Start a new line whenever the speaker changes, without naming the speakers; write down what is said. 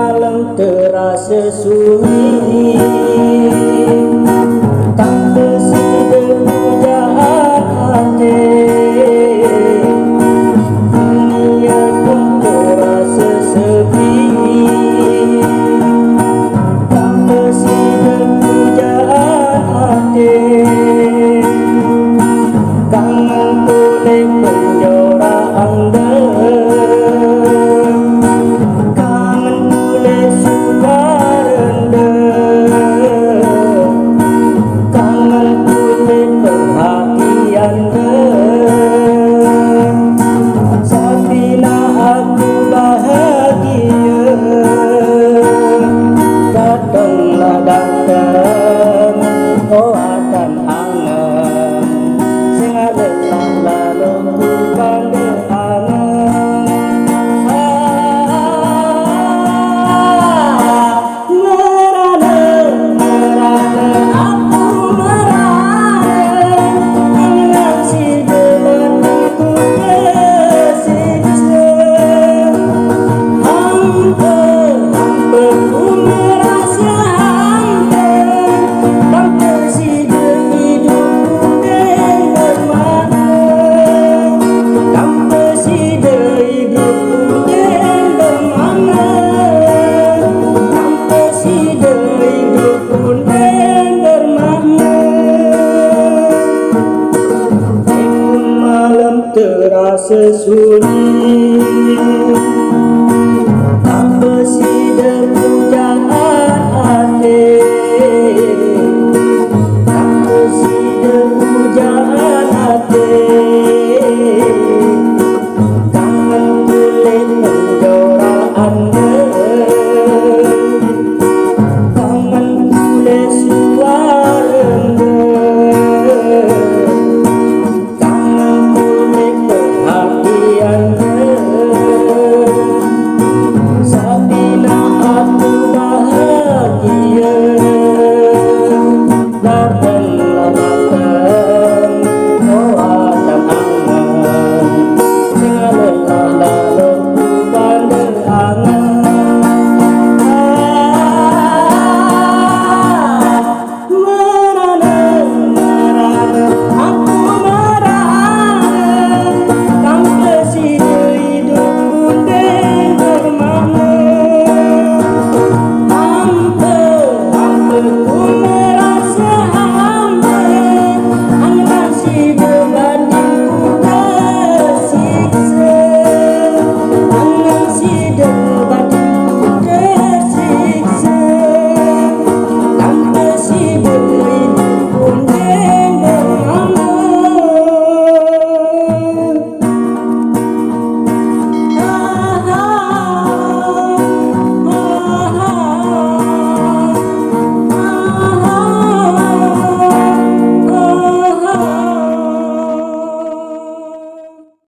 malam terasa sunyi, tak bersida pujaan hati. Dunia pun terasa sepi, tak bersida pujaan hati. Kangen oleh penjora anda, kangen oleh suka rendah, kangen oleh perhatian Sabina aku bahagia. Datanglah datang, oh akan angen, sengaja tak lalu ku pandai angen. Merana, merana, aku merana, angen si debatku tersiksa. Hampa, hampa ku merasa hampa, tak bersida hidupku dengan makna, tak bersida hidupku dengan makna, tak bersida hidupku dengan makna. Temu malam terasa sunyi, tak bersida pujaan hati, tak bersida pujaan hati. Kangen kulit penjora anda, kangen kulit suara rendah, kangen kulit perhatian Sabina aku bahagia. Datanglah datang, oh akan angen, sengaja lalu ku pandai angen. Merana, merana, aku merana, tak bersida hidupku dengan makna. Hampa, hampa ku merasa hampa, angan si debatku tersiksa, angan si debatku tersiksa, tak bersida hidupku